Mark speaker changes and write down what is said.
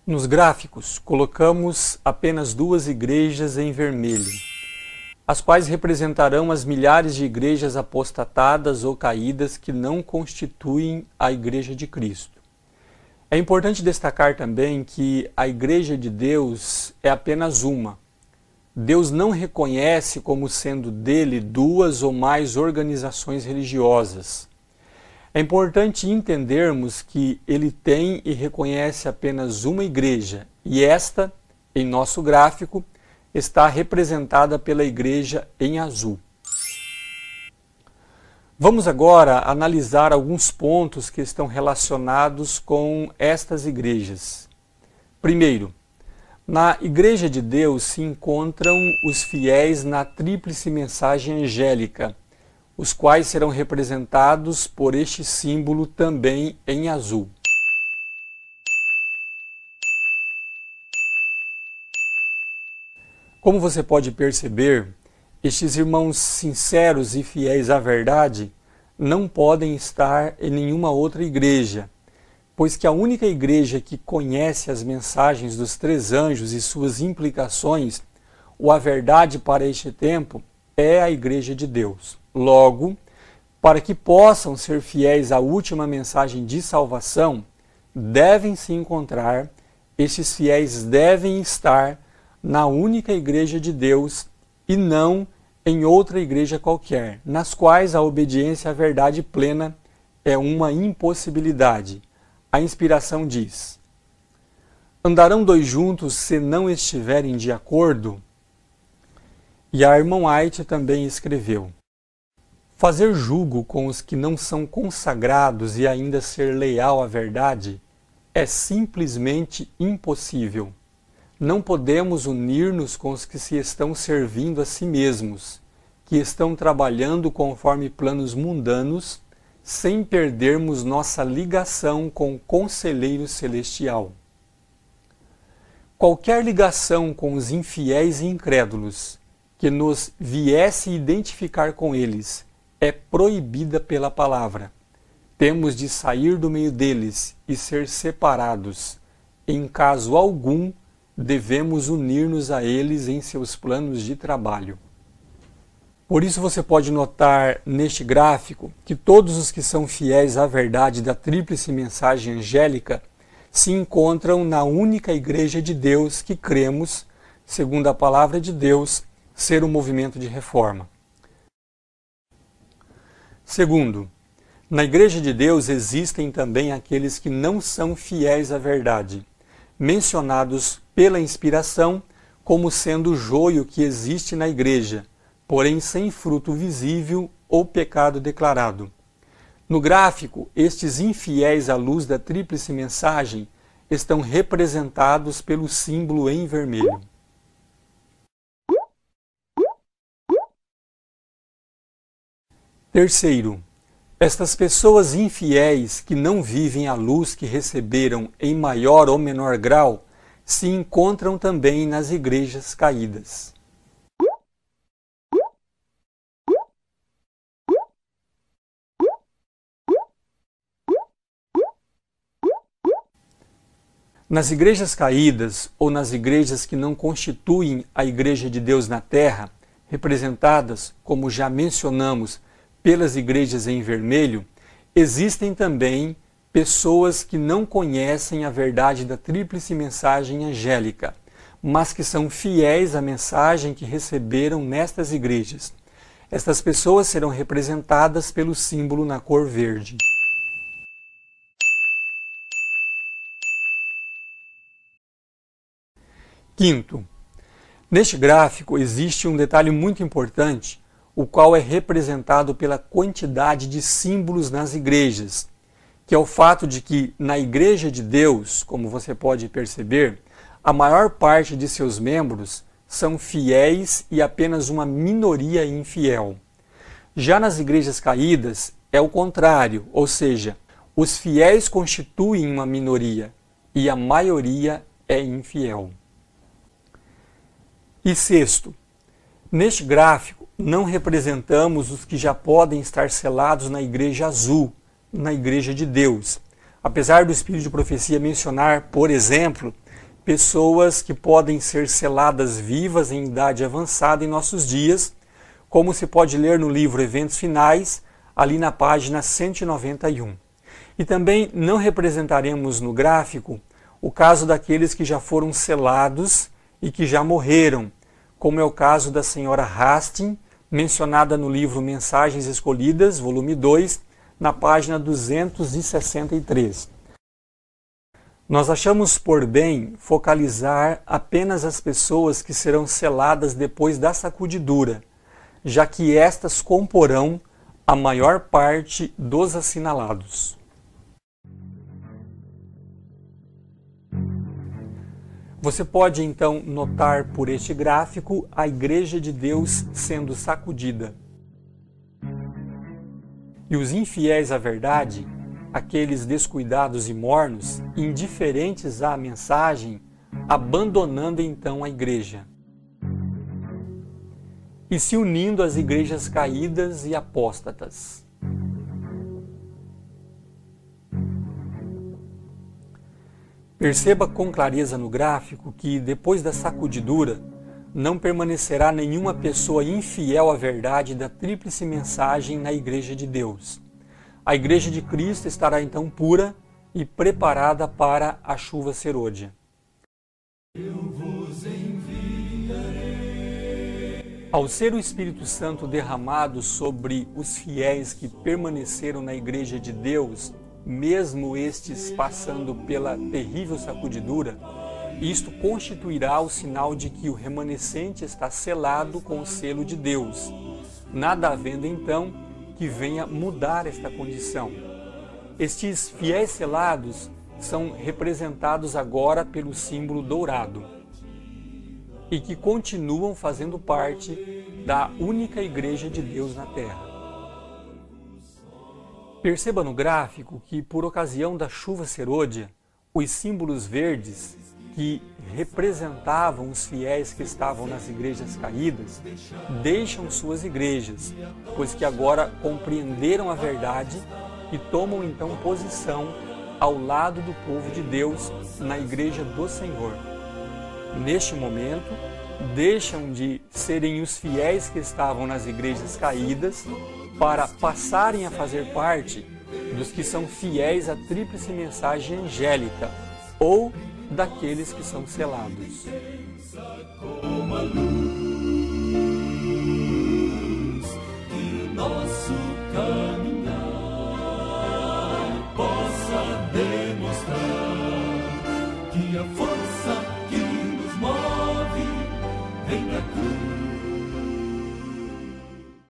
Speaker 1: Nos gráficos, colocamos apenas duas igrejas em vermelho, as quais representarão as milhares de igrejas apostatadas ou caídas que não constituem a Igreja de Cristo. É importante destacar também que a Igreja de Deus é apenas uma. Deus não reconhece como sendo dele duas ou mais organizações religiosas. É importante entendermos que ele tem e reconhece apenas uma igreja, e esta, em nosso gráfico, está representada pela igreja em azul. Vamos agora analisar alguns pontos que estão relacionados com estas igrejas. Primeiro, na Igreja de Deus se encontram os fiéis na tríplice mensagem angélica, os quais serão representados por este símbolo também em azul. Como você pode perceber, estes irmãos sinceros e fiéis à verdade não podem estar em nenhuma outra igreja, pois que a única igreja que conhece as mensagens dos três anjos e suas implicações, ou a verdade para este tempo, é a Igreja de Deus. Logo, para que possam ser fiéis à última mensagem de salvação, devem se encontrar, estes fiéis devem estar na única Igreja de Deus e não em outra igreja qualquer, nas quais a obediência à verdade plena é uma impossibilidade. A inspiração diz: andarão dois juntos se não estiverem de acordo? E a irmã White também escreveu: fazer julgo com os que não são consagrados e ainda ser leal à verdade é simplesmente impossível. Não podemos unir-nos com os que se estão servindo a si mesmos, que estão trabalhando conforme planos mundanos, sem perdermos nossa ligação com o Conselheiro Celestial. Qualquer ligação com os infiéis e incrédulos que nos viesse identificar com eles é proibida pela palavra. Temos de sair do meio deles e ser separados. Em caso algum, devemos unir-nos a eles em seus planos de trabalho. Por isso você pode notar neste gráfico que todos os que são fiéis à verdade da tríplice mensagem angélica se encontram na única Igreja de Deus que cremos, segundo a palavra de Deus, ser um movimento de reforma. Segundo, na Igreja de Deus existem também aqueles que não são fiéis à verdade, mencionados pela inspiração como sendo o joio que existe na igreja, porém sem fruto visível ou pecado declarado. No gráfico, estes infiéis à luz da tríplice mensagem estão representados pelo símbolo em vermelho. Terceiro, estas pessoas infiéis que não vivem a luz que receberam em maior ou menor grau se encontram também nas igrejas caídas. Nas igrejas caídas ou nas igrejas que não constituem a Igreja de Deus na terra, representadas, como já mencionamos, pelas igrejas em vermelho, existem também pessoas que não conhecem a verdade da tríplice mensagem angélica, mas que são fiéis à mensagem que receberam nestas igrejas. Estas pessoas serão representadas pelo símbolo na cor verde. Quinto, neste gráfico existe um detalhe muito importante, o qual é representado pela quantidade de símbolos nas igrejas, que é o fato de que na Igreja de Deus, como você pode perceber, a maior parte de seus membros são fiéis e apenas uma minoria infiel. Já nas igrejas caídas é o contrário, ou seja, os fiéis constituem uma minoria e a maioria é infiel. E sexto, neste gráfico não representamos os que já podem estar selados na Igreja Azul, na Igreja de Deus. Apesar do Espírito de Profecia mencionar, por exemplo, pessoas que podem ser seladas vivas em idade avançada em nossos dias, como se pode ler no livro Eventos Finais, ali na página 191. E também não representaremos no gráfico o caso daqueles que já foram selados e que já morreram, como é o caso da senhora Hastings, mencionada no livro Mensagens Escolhidas, volume 2, na página 263. Nós achamos por bem focalizar apenas as pessoas que serão seladas depois da sacudidura, já que estas comporão a maior parte dos assinalados. Você pode então notar por este gráfico a Igreja de Deus sendo sacudida. E os infiéis à verdade, aqueles descuidados e mornos, indiferentes à mensagem, abandonando então a igreja e se unindo às igrejas caídas e apóstatas. Perceba com clareza no gráfico que, depois da sacudidura, não permanecerá nenhuma pessoa infiel à verdade da tríplice mensagem na Igreja de Deus. A Igreja de Cristo estará então pura e preparada para a chuva serôdia. Eu vos enviarei. Ao ser o Espírito Santo derramado sobre os fiéis que permaneceram na Igreja de Deus, mesmo estes passando pela terrível sacudidura, isto constituirá o sinal de que o remanescente está selado com o selo de Deus, nada havendo então que venha mudar esta condição. Estes fiéis selados são representados agora pelo símbolo dourado e que continuam fazendo parte da única Igreja de Deus na Terra. Perceba no gráfico que, por ocasião da chuva serôdia, os símbolos verdes que representavam os fiéis que estavam nas igrejas caídas deixam suas igrejas, pois que agora compreenderam a verdade e tomam então posição ao lado do povo de Deus na Igreja do Senhor. Neste momento, deixam de serem os fiéis que estavam nas igrejas caídas para passarem a fazer parte dos que são fiéis à tríplice mensagem angélica ou daqueles que são selados. Como a luz que o nosso caminhar possa demonstrar que a força